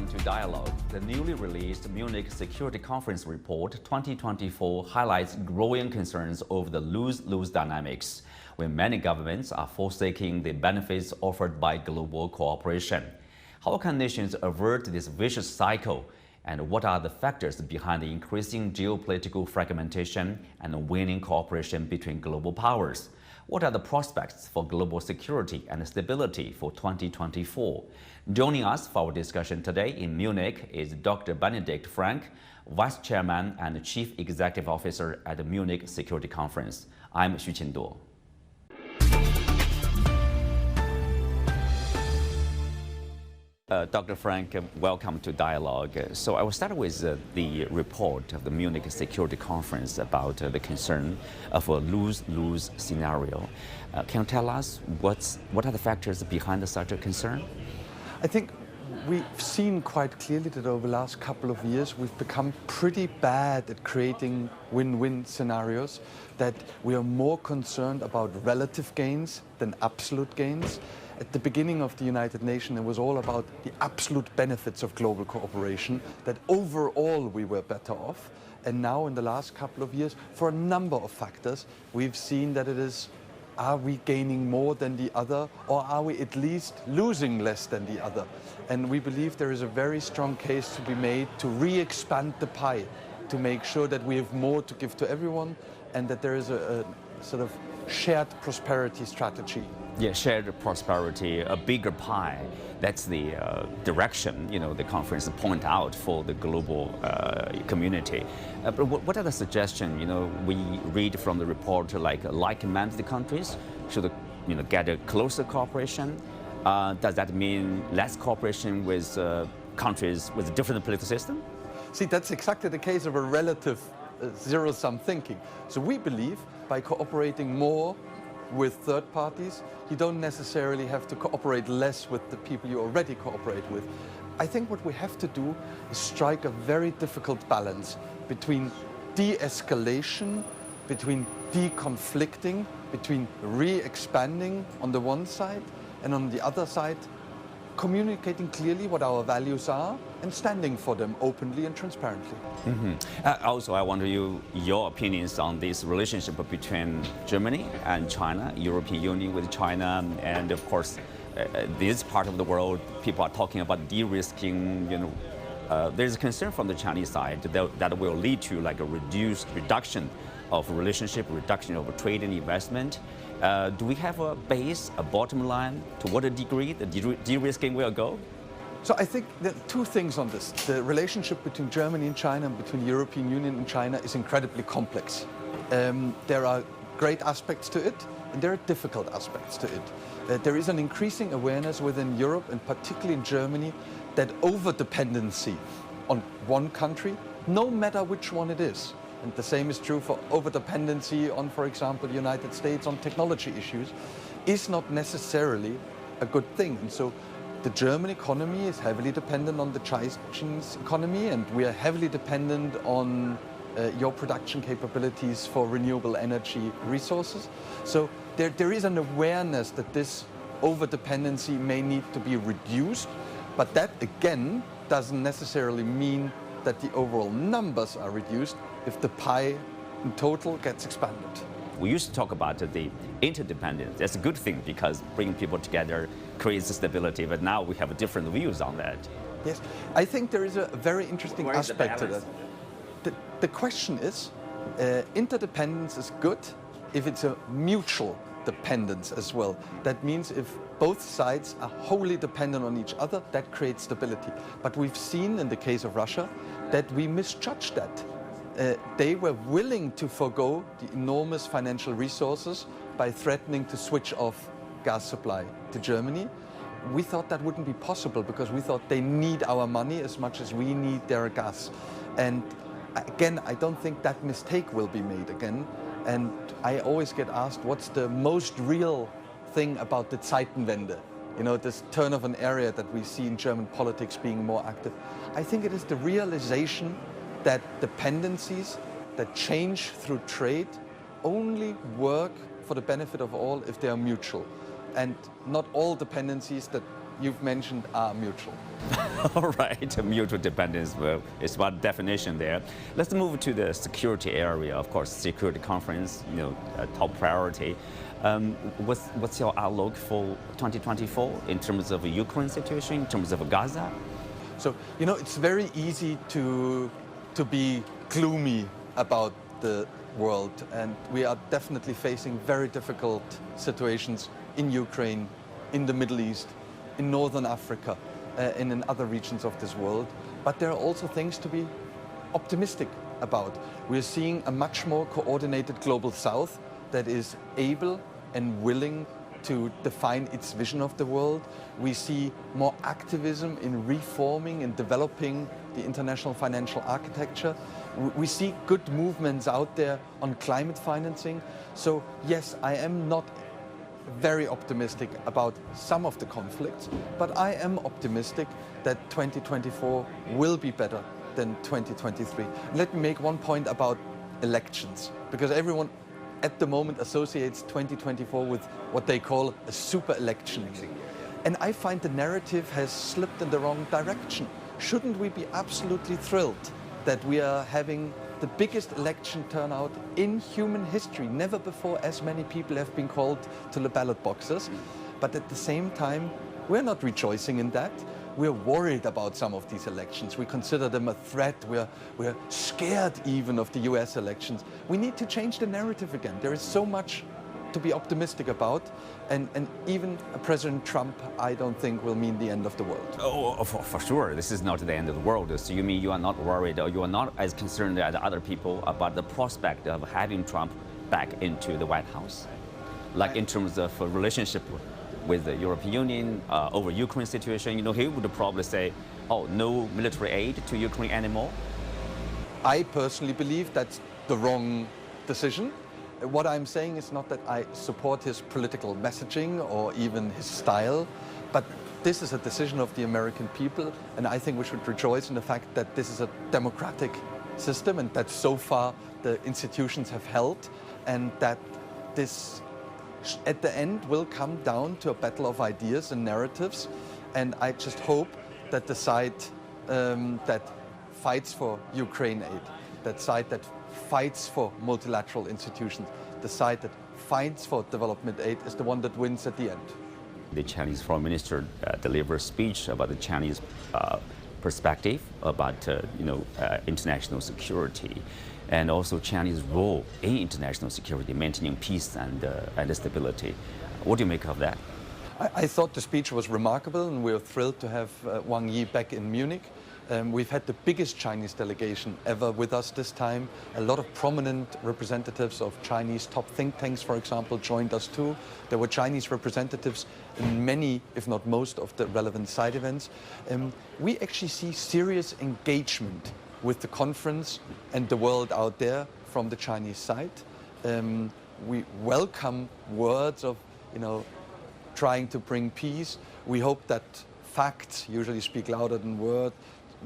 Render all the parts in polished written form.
Welcome to Dialogue. The newly released Munich Security Conference report 2024 highlights growing concerns over the lose-lose dynamics, when many governments are forsaking the benefits offered by global cooperation. How can nations avert this vicious cycle? And what are the factors behind the increasing geopolitical fragmentation and waning cooperation between global powers? What are the prospects for global security and stability for 2024? Joining us for our discussion today in Munich is Dr. Benedikt Franke, Vice Chairman and Chief Executive Officer at the Munich Security Conference. I'm Xu Qinduo. Dr. Franke, welcome to Dialogue. So I will start with the report of the Munich Security Conference about the concern of a lose-lose scenario. Can you tell us what are the factors behind such a concern? I think we've seen quite clearly that over the last couple of years we've become pretty bad at creating win-win scenarios, that we are more concerned about relative gains than absolute gains. At the beginning of the United Nations, it was all about the absolute benefits of global cooperation, that overall we were better off. And now in the last couple of years, for a number of factors, we've seen that it is, are we gaining more than the other, or are we at least losing less than the other? And we believe there is a very strong case to be made to re-expand the pie, to make sure that we have more to give to everyone, and that there is a sort of shared prosperity strategy. Yeah, shared prosperity, a bigger pie. That's the direction, the conference point out for the global community. But what are the suggestions? We read from the report like-minded countries should, get a closer cooperation. Does that mean less cooperation with countries with a different political system? See, that's exactly the case of a relative zero-sum thinking. So we believe by cooperating more with third parties, you don't necessarily have to cooperate less with the people you already cooperate with. I think what we have to do is strike a very difficult balance between de-escalation, between deconflicting, between re-expanding on the one side, and on the other side, communicating clearly what our values are and standing for them openly and transparently. Also, I wonder your opinions on this relationship between Germany and China, European Union with China, and of course, this part of the world, people are talking about de-risking. There's a concern from the Chinese side that will lead to like a reduction of relationship, reduction of trade and investment. Do we have a base, a bottom line, to what a degree the de-risking will go? So I think there are two things on this. The relationship between Germany and China and between the European Union and China is incredibly complex. There are great aspects to it, and there are difficult aspects to it. There is an increasing awareness within Europe, and particularly in Germany, that over-dependency on one country, no matter which one it is, and the same is true for over-dependency on, for example, the United States on technology issues, is not necessarily a good thing. And so the German economy is heavily dependent on the Chinese economy, and we are heavily dependent on your production capabilities for renewable energy resources. So there is an awareness that this over-dependency may need to be reduced, but that again doesn't necessarily mean that the overall numbers are reduced if the pie in total gets expanded. We used to talk about the interdependence. That's a good thing because bringing people together creates stability, but now we have different views on that. Yes, I think there is a very interesting aspect to that. The question is, interdependence is good if it's a mutual dependence as well. That means if both sides are wholly dependent on each other, that creates stability. But we've seen in the case of Russia that we misjudged that. They were willing to forgo the enormous financial resources by threatening to switch off gas supply to Germany. We thought that wouldn't be possible because we thought they need our money as much as we need their gas. And again, I don't think that mistake will be made again. And I always get asked, what's the most real thing about the Zeitenwende? This turn of an area that we see in German politics being more active. I think it is the realization that dependencies that change through trade only work for the benefit of all if they are mutual. And not all dependencies that you've mentioned are mutual. All right, mutual dependence is about definition there. Let's move to the security area. Of course, Security Conference, a top priority. What's your outlook for 2024 in terms of the Ukraine situation, in terms of Gaza? So, it's very easy to be gloomy about the world, and we are definitely facing very difficult situations in Ukraine, in the Middle East, in Northern Africa, and in other regions of this world. But there are also things to be optimistic about. We're seeing a much more coordinated global South that is able and willing to define its vision of the world. We see more activism in reforming and developing the international financial architecture. We see good movements out there on climate financing. So yes, I am not very optimistic about some of the conflicts, but I am optimistic that 2024 will be better than 2023. Let me make one point about elections, because everyone at the moment associates 2024 with what they call a super election. And I find the narrative has slipped in the wrong direction. Shouldn't we be absolutely thrilled that we are having the biggest election turnout in human history? Never before as many people have been called to the ballot boxes. But at the same time, we're not rejoicing in that. We're worried about some of these elections. We consider them a threat. We're scared even of the US elections. We need to change the narrative again. There is so much to be optimistic about. And even President Trump, I don't think, will mean the end of the world. Oh, for sure. This is not the end of the world. So you mean you are not worried, or you are not as concerned as other people about the prospect of having Trump back into the White House? Like in terms of a relationship with the European Union over Ukraine situation, he would probably say, oh, no military aid to Ukraine anymore? I personally believe that's the wrong decision. What I'm saying is not that I support his political messaging or even his style, but this is a decision of the American people, and I think we should rejoice in the fact that this is a democratic system and that so far the institutions have held, and that this at the end will come down to a battle of ideas and narratives. And I just hope that the side that fights for Ukraine aid, that side that fights for multilateral institutions, the side that fights for development aid is the one that wins at the end. The Chinese Foreign Minister delivered a speech about the Chinese perspective about international security, and also Chinese role in international security, maintaining peace and stability. What do you make of that? I thought the speech was remarkable, and we're thrilled to have Wang Yi back in Munich. We've had the biggest Chinese delegation ever with us this time. A lot of prominent representatives of Chinese top think tanks, for example, joined us too. There were Chinese representatives in many, if not most, of the relevant side events. We actually see serious engagement with the conference and the world out there from the Chinese side. We welcome words of, trying to bring peace. We hope that facts usually speak louder than words.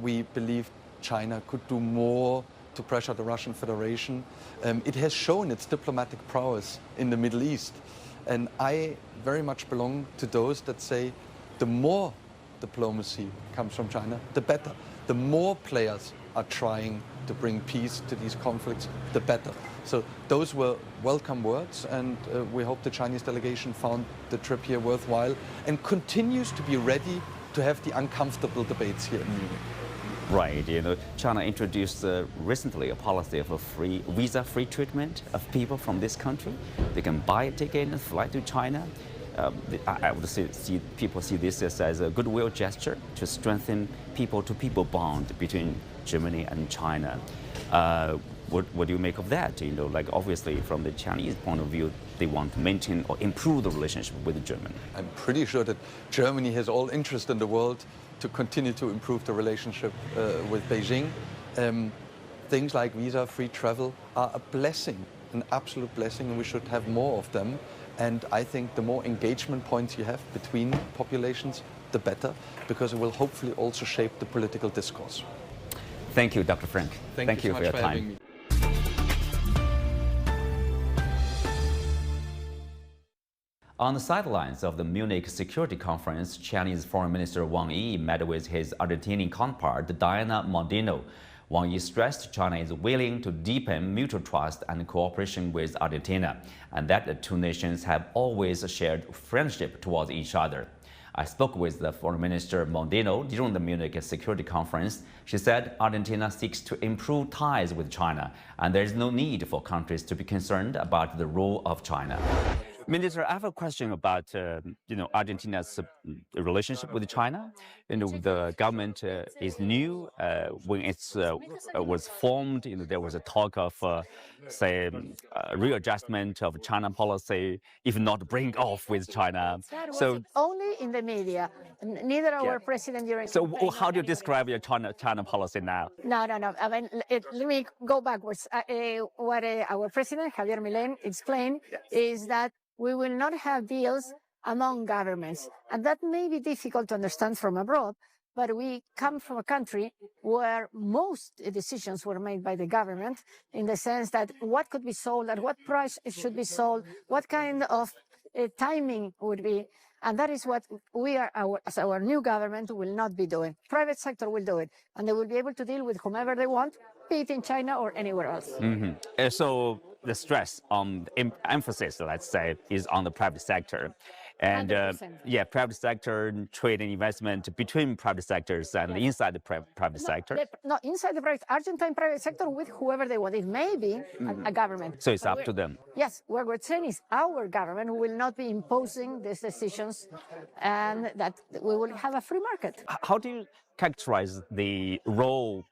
We believe China could do more to pressure the Russian Federation. It has shown its diplomatic prowess in the Middle East. And I very much belong to those that say the more diplomacy comes from China, the better. The more players are trying to bring peace to these conflicts, the better. So those were welcome words, and we hope the Chinese delegation found the trip here worthwhile and continues to be ready to have the uncomfortable debates here in Munich. Right, China introduced recently a policy of a visa-free treatment of people from this country. They can buy a ticket and fly to China. I would see people see this as a goodwill gesture to strengthen people-to-people bond between Germany and China. What do you make of that? Obviously from the Chinese point of view, they want to maintain or improve the relationship with Germany. I'm pretty sure that Germany has all interest in the world to continue to improve the relationship with Beijing. Things like visa-free travel are a blessing, an absolute blessing, and we should have more of them. And I think the more engagement points you have between populations, the better, because it will hopefully also shape the political discourse. Thank you, Dr. Franke. Thank you so for much your for time. having me. On the sidelines of the Munich Security Conference, Chinese Foreign Minister Wang Yi met with his Argentinian counterpart, Diana Mondino. Wang Yi stressed China is willing to deepen mutual trust and cooperation with Argentina, and that the two nations have always shared friendship towards each other. I spoke with the Foreign Minister Mondino during the Munich Security Conference. She said Argentina seeks to improve ties with China, and there is no need for countries to be concerned about the role of China. Minister, I have a question about Argentina's relationship with China. The government is new. When it was formed, there was a talk of, readjustment of China policy, if not break off with China. So only in the media. Neither our president during. So how do you describe your China policy now? No. I mean, let me go backwards. What our president Javier Milei explained is that we will not have deals among governments. And that may be difficult to understand from abroad, but we come from a country where most decisions were made by the government in the sense that what could be sold, at what price it should be sold, what kind of timing would be. And that is what we are, as our new government, will not be doing. Private sector will do it, and they will be able to deal with whomever they want, be it in China or anywhere else. Mm-hmm. So the stress on emphasis, let's say, is on the private sector. And private sector, trade and investment between private sectors and inside the private sector. No, inside the Argentine private sector with whoever they want. It may be a government. So it's up to them. Yes, what we're saying is our government will not be imposing these decisions, and that we will have a free market. How do you characterize the role,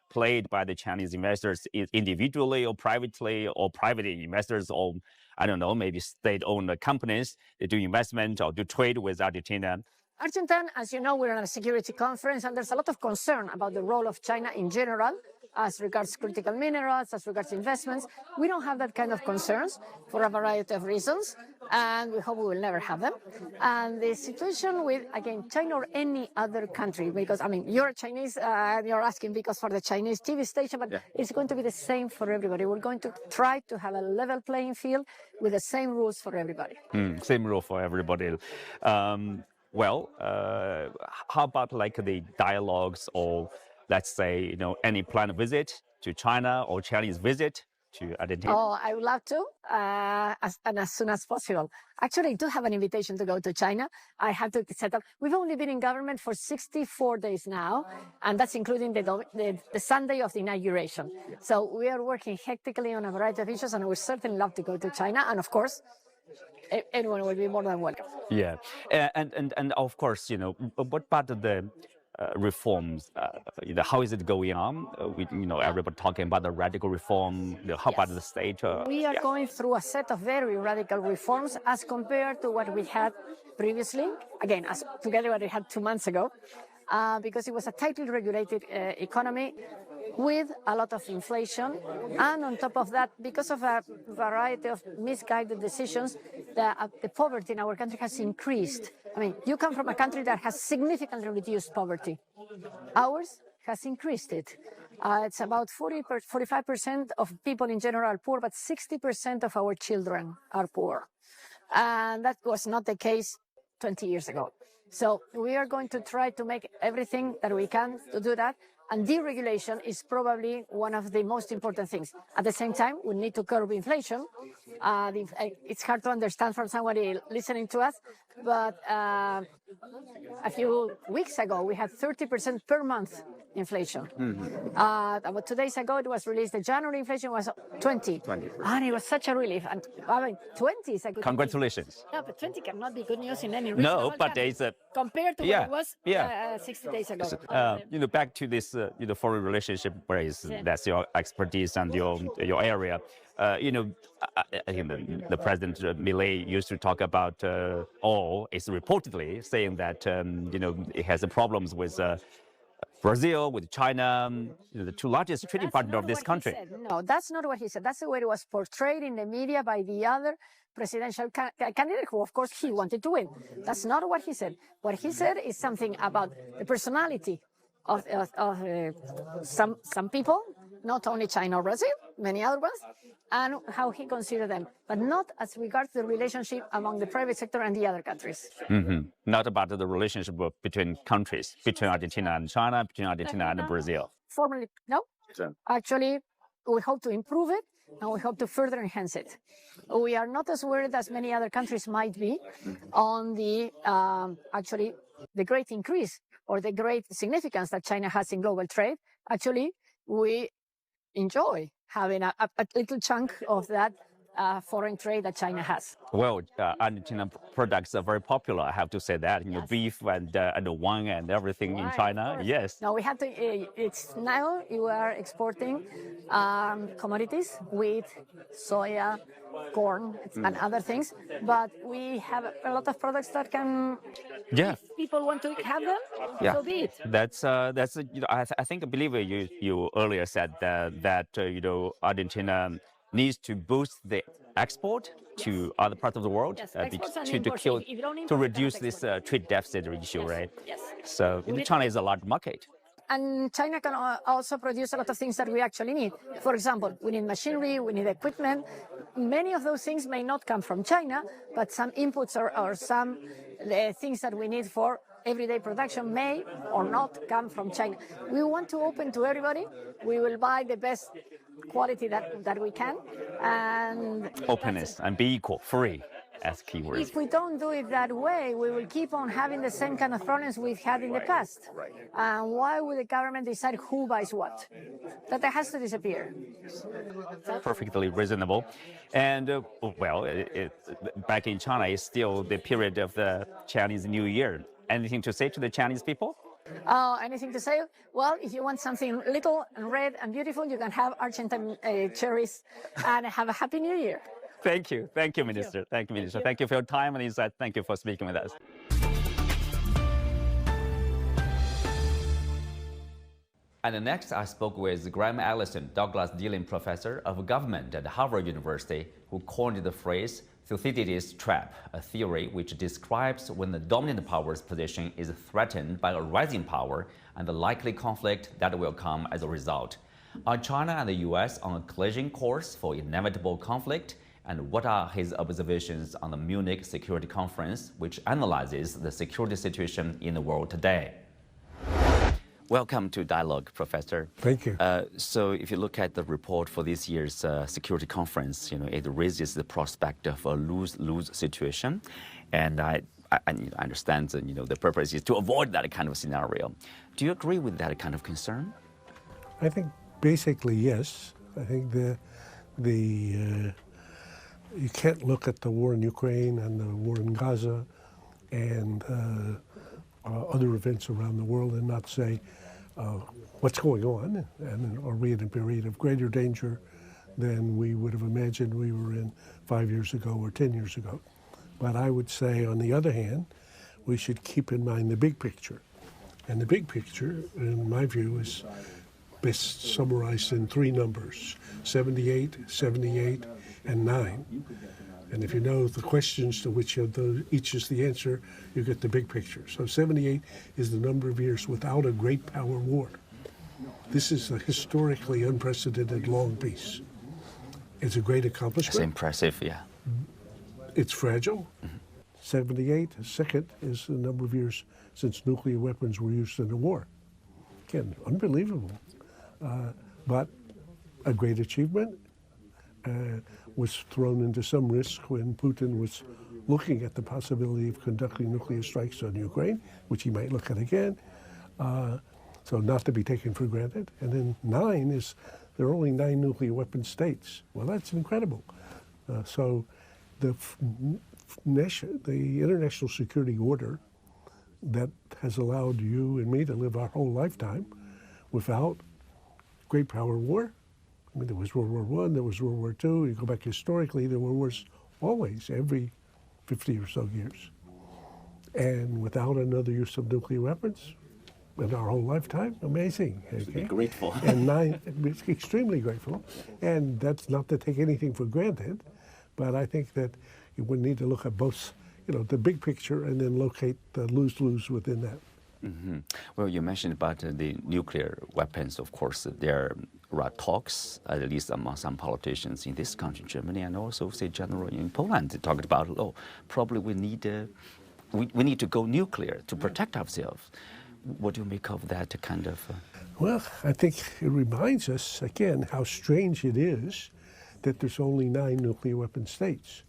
played by the Chinese investors individually or privately, or private investors, or I don't know, maybe state-owned companies that do investment or do trade with Argentina? Argentina, as you know, we're on a security conference, and there's a lot of concern about the role of China in general, as regards critical minerals, as regards investments. We don't have that kind of concerns for a variety of reasons, and we hope we will never have them. And the situation with, again, China or any other country, because, I mean, you're Chinese, and you're asking because for the Chinese TV station, but it's going to be the same for everybody. We're going to try to have a level playing field with the same rules for everybody. Same rule for everybody. How about like the dialogues or, let's say, any planned visit to China or Chinese visit to Argentina? Oh, I would love to, as soon as possible. Actually, I do have an invitation to go to China. I have to set up. We've only been in government for 64 days now, and that's including the Sunday of the inauguration. So we are working hectically on a variety of issues, and we certainly love to go to China. And of course, anyone will be more than welcome. Yeah, and of course, what about the reforms? How is it going on? Everybody talking about the radical reform. How about the state? We are going through a set of very radical reforms as compared to what we had previously. Again, as together what we had 2 months ago, because it was a tightly regulated economy with a lot of inflation, and on top of that, because of a variety of misguided decisions, the poverty in our country has increased. I mean, you come from a country that has significantly reduced poverty. Ours has increased it. It's about 45% of people in general are poor, but 60% of our children are poor. And that was not the case 20 years ago. So we are going to try to make everything that we can to do that. And deregulation is probably one of the most important things. At the same time, we need to curb inflation. It's hard to understand from somebody listening to us, but a few weeks ago, we had 30% per month inflation. About 2 days ago, it was released. The January inflation was 20. And it was such a relief. And I mean, 20 is a good Congratulations. No, but 20 cannot be good news in any reasonable No, but it's a... compared to what it was 60 days ago. Back to this, foreign relationship, where that's your expertise and your area. I think the President Milei used to talk about, or is reportedly saying that, it has problems with Brazil, with China, the two largest trading partners of this country. No, that's not what he said. That's the way it was portrayed in the media by the other presidential candidate, who, of course, he wanted to win. That's not what he said. What he said is something about the personality of some people, not only China or Brazil, many other ones, and how he considers them, but not as regards the relationship among the private sector and the other countries. Not about the relationship between countries, between Argentina and China, between Argentina and Brazil. Formally, no. Actually, we hope to improve it, and we hope to further enhance it. We are not as worried as many other countries might be on the actually the great increase or the great significance that China has in global trade. Actually, we enjoy having a little chunk of that foreign trade that China has. Well, Argentina products are very popular. I have to say that, Yes. beef and wine and everything in China. Yes. Now we have to. It's now you are exporting commodities, wheat, soya, corn, and other things. But we have a lot of products that can. Yeah. If people want to have them, Yeah. so be it. That's I believe you earlier said that Argentina needs to boost the export to other parts of the world Yes, exports and imports. to If you don't import, to you reduce cannot this export. trade deficit issue, Yes, right? yes. So China is a large market. And China can also produce a lot of things that we actually need. For example, we need machinery, we need equipment. Many of those things may not come from China, but some inputs or some things that we need for everyday production may or not come from China. We want to open to everybody. We will buy the best quality that we can. And Openness and be equal, free, as keywords. if we don't do it that way, we will keep on having the same kind of problems we've had in the past. And why would the government decide who buys what? That has to disappear. Perfectly reasonable. And back in China, it's still the period of the Chinese New Year. Anything to say to the Chinese people? Anything to say? Well, if you want something little and red and beautiful, you can have Argentine cherries and have a happy New Year. Thank you, Minister. Thank you, Minister. Thank you for your time and insight. Thank you for speaking with us. And next, I spoke with Granham Douglas Allison Professor of Government at Harvard University, who coined the phrase Thucydides' trap, a theory which describes when the dominant power's position is threatened by a rising power and the likely conflict that will come as a result. Are China and the US on a collision course for inevitable conflict? And what are his observations on the Munich Security Conference, which analyzes the security situation in the world today? Welcome to Dialogue, Professor. Thank you. So if you look at the report for this year's security conference, it raises the prospect of a lose-lose situation. And I understand that, the purpose is to avoid that kind of scenario. Do you agree with that kind of concern? I think basically yes. I think you can't look at the war in Ukraine and the war in Gaza and other events around the world and not say what's going on, and are we in a period of greater danger than we would have imagined we were in 5 years ago or 10 years ago. But I would say, on the other hand, we should keep in mind the big picture. And the big picture, in my view, is best summarized in three numbers: 78, 78, and 9. And if you know the questions to which of those, each is the answer, you get the big picture. So 78 is the number of years without a great power war. This is a historically unprecedented long peace. It's a great accomplishment. It's impressive, yeah. It's fragile. 78, second, is the number of years since nuclear weapons were used in a war. Again, unbelievable. But a great achievement. Was thrown into some risk when Putin was looking at the possibility of conducting nuclear strikes on Ukraine, which he might look at again. So not to be taken for granted. And then 9 is there are only 9 nuclear weapon states. Well, that's incredible. So the international security order that has allowed you and me to live our whole lifetime without great power war. I mean, there was World War I, there was World War II. You go back historically, there were wars always, every 50 or so years. And without another use of nuclear weapons in our whole lifetime, amazing. Okay? Be grateful. And 9, extremely grateful. And that's not to take anything for granted, but I think that you would need to look at both, the big picture and then locate the lose-lose within that. Mm-hmm. Well, you mentioned about the nuclear weapons. Of course, they're are talks, at least among some politicians in this country, Germany, and also, say, generally in Poland, talked about, oh, probably we need to go nuclear to protect ourselves. What do you make of that kind of? Well, I think it reminds us, again, how strange it is that there's only 9 nuclear weapon states.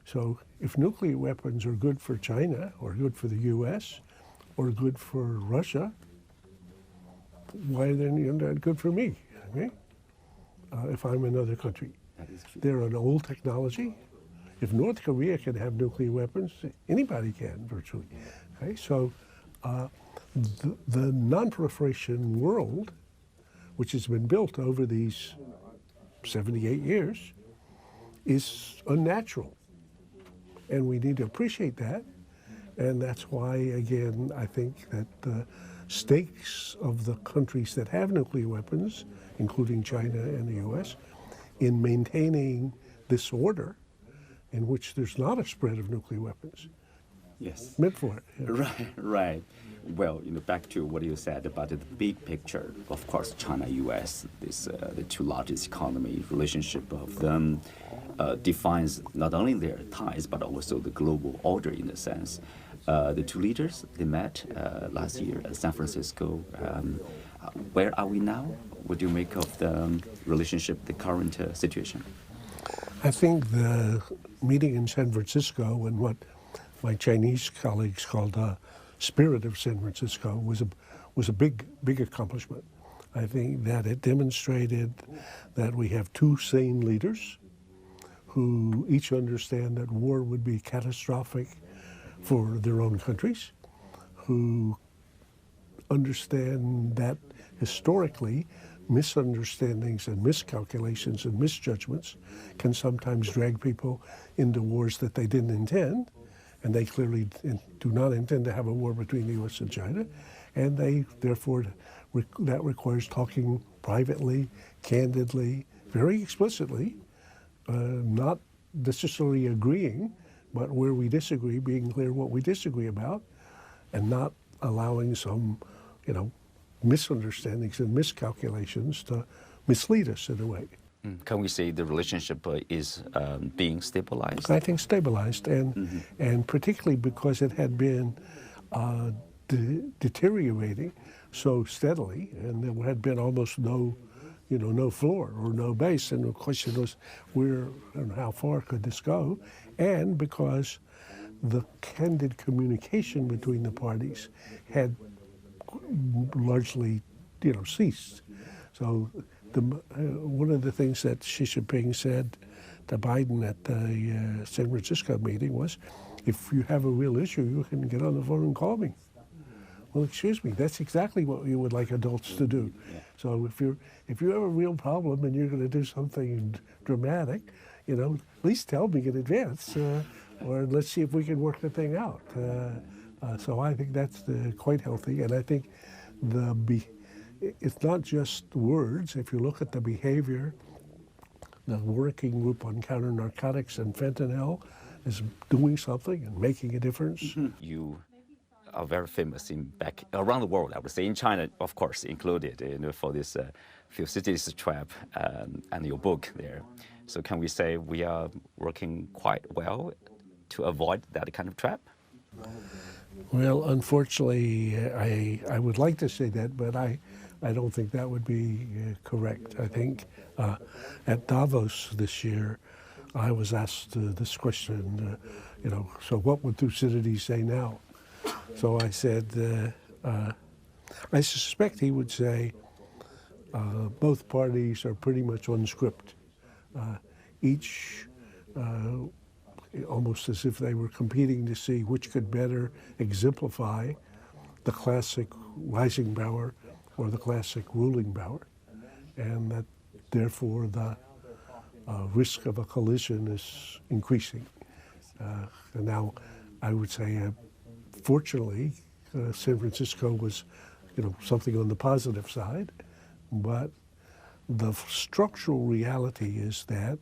So if nuclear weapons are good for China, or good for the U.S., or good for Russia, why are they not good for me, okay? If I'm another country? They're an old technology. If North Korea can have nuclear weapons, anybody can, virtually. Okay? So the non-proliferation world, which has been built over these 78 years, is unnatural. And we need to appreciate that. And that's why, again, I think that the stakes of the countries that have nuclear weapons, including China and the U.S., in maintaining this order in which there's not a spread of nuclear weapons. Yes. Meant for it. Yeah. Right. Well, back to what you said about the big picture. Of course, China, U.S., the 2 largest economy, relationship of them defines not only their ties but also the global order in a sense. The 2 leaders, they met last year at San Francisco. Where are we now? What do you make of the relationship, the current situation? I think the meeting in San Francisco and what my Chinese colleagues called the spirit of San Francisco was a big accomplishment. I think that it demonstrated that we have 2 sane leaders who each understand that war would be catastrophic for their own countries, who understand that historically misunderstandings and miscalculations and misjudgments can sometimes drag people into wars that they didn't intend, and they clearly do not intend to have a war between the U.S. and China, and they therefore that requires talking privately, candidly, very explicitly, not necessarily agreeing, but where we disagree, being clear what we disagree about, and not allowing some, misunderstandings and miscalculations to mislead us in a way. Can we say the relationship is being stabilized? I think stabilized, and particularly because it had been deteriorating so steadily, and there had been almost no floor or no base, and the question was where and how far could this go, and because the candid communication between the parties had largely, ceased. So one of the things that Xi Jinping said to Biden at the San Francisco meeting was, if you have a real issue, you can get on the phone and call me. Well, excuse me, that's exactly what you would like adults to do. So if you have a real problem and you're going to do something dramatic, at least tell me in advance, or let's see if we can work the thing out. So I think that's quite healthy, and I think it's not just words. If you look at the behavior, the working group on counter-narcotics and fentanyl is doing something and making a difference. You are very famous back around the world, I would say, in China, of course, included, for this few cities trap and your book there. So can we say we are working quite well to avoid that kind of trap? Well, unfortunately, I would like to say that, but I don't think that would be correct. I think at Davos this year, I was asked this question, so what would Thucydides say now? So I said, I suspect he would say both parties are pretty much unscripted. Each almost as if they were competing to see which could better exemplify the classic rising power or the classic ruling power, and that therefore the risk of a collision is increasing. And now I would say, fortunately, San Francisco was, something on the positive side, but the structural reality is that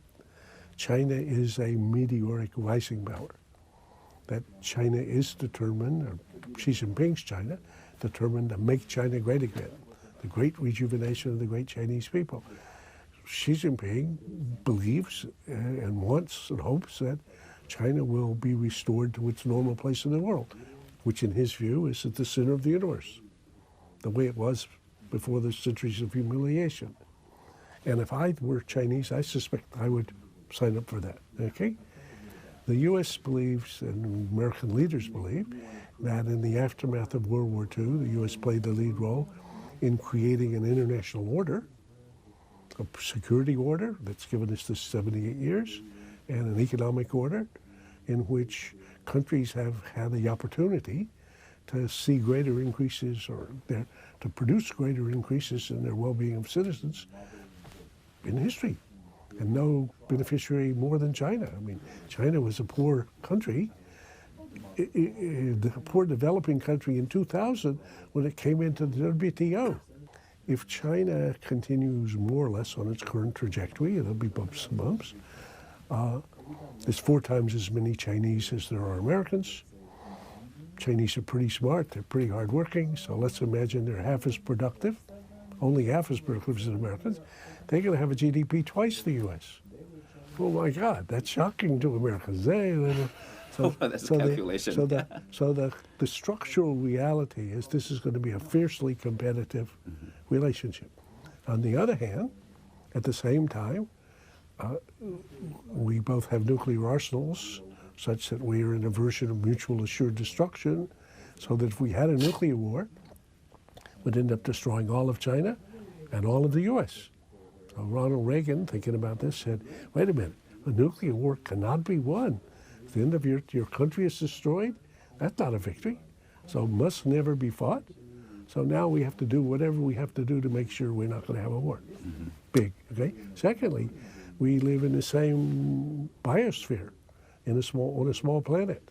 China is a meteoric rising power, that China is determined, or Xi Jinping's China, determined to make China great again, the great rejuvenation of the great Chinese people. Xi Jinping believes and wants and hopes that China will be restored to its normal place in the world, which in his view is at the center of the universe, the way it was before the centuries of humiliation. And if I were Chinese, I suspect I would sign up for that, okay? The U.S. believes, and American leaders believe, that in the aftermath of World War II, the U.S. played the lead role in creating an international order, a security order that's given us this 78 years, and an economic order in which countries have had the opportunity to see greater increases or to produce greater increases in their well-being of citizens in history. And no beneficiary more than China. I mean, China was a poor country, the poor developing country in 2000 when it came into the WTO. If China continues more or less on its current trajectory, there'll be bumps and bumps. There's 4 times as many Chinese as there are Americans. Chinese are pretty smart, they're pretty hardworking, so let's imagine they're half as productive, only half as productive as Americans. They're going to have a GDP twice the U.S. Oh my God, that's shocking to Americans. That's a calculation. So the structural reality is this is going to be a fiercely competitive relationship. On the other hand, at the same time, we both have nuclear arsenals such that we are in a version of mutual assured destruction, so that if we had a nuclear war, we'd end up destroying all of China and all of the U.S. So Ronald Reagan, thinking about this, said, wait a minute, a nuclear war cannot be won. At the end of your country is destroyed, that's not a victory. So it must never be fought. So now we have to do whatever we have to do to make sure we're not going to have a war. Big, okay? Secondly, we live in the same biosphere on a small planet.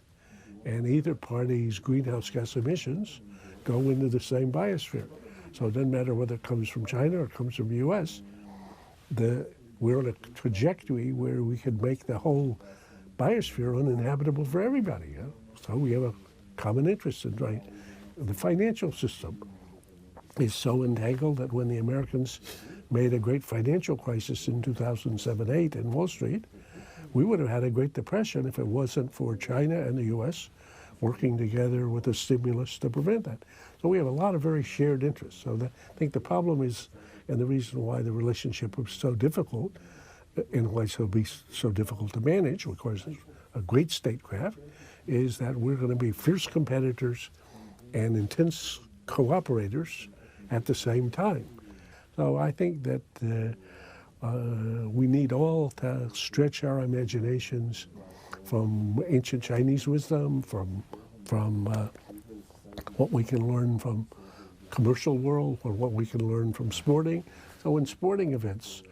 And either party's greenhouse gas emissions go into the same biosphere. So it doesn't matter whether it comes from China or it comes from the U.S., we're on a trajectory where we could make the whole biosphere uninhabitable for everybody. You know? So we have a common interest in trying. The financial system is so entangled that when the Americans made a great financial crisis in 2007-8 in Wall Street, we would have had a Great Depression if it wasn't for China and the U.S. working together with a stimulus to prevent that. So we have a lot of very shared interests. So I think the problem is, and the reason why the relationship was so difficult, and why it'll be so difficult to manage, requires a great statecraft, is that we're going to be fierce competitors and intense cooperators at the same time. So I think that we need all to stretch our imaginations from ancient Chinese wisdom, from what we can learn from commercial world, or what we can learn from sporting. So in sporting events,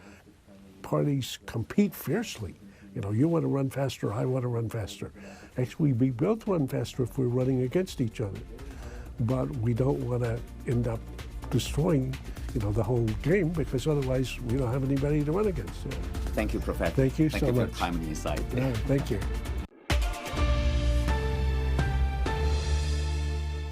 parties compete fiercely. You know, you want to run faster, I want to run faster. Actually, we both run faster if we're running against each other. But we don't want to end up destroying, you know, the whole game, because otherwise we don't have anybody to run against. Yeah. Thank you, Professor. Thank you so much. Thank you for your time and insight. Yeah, thank you.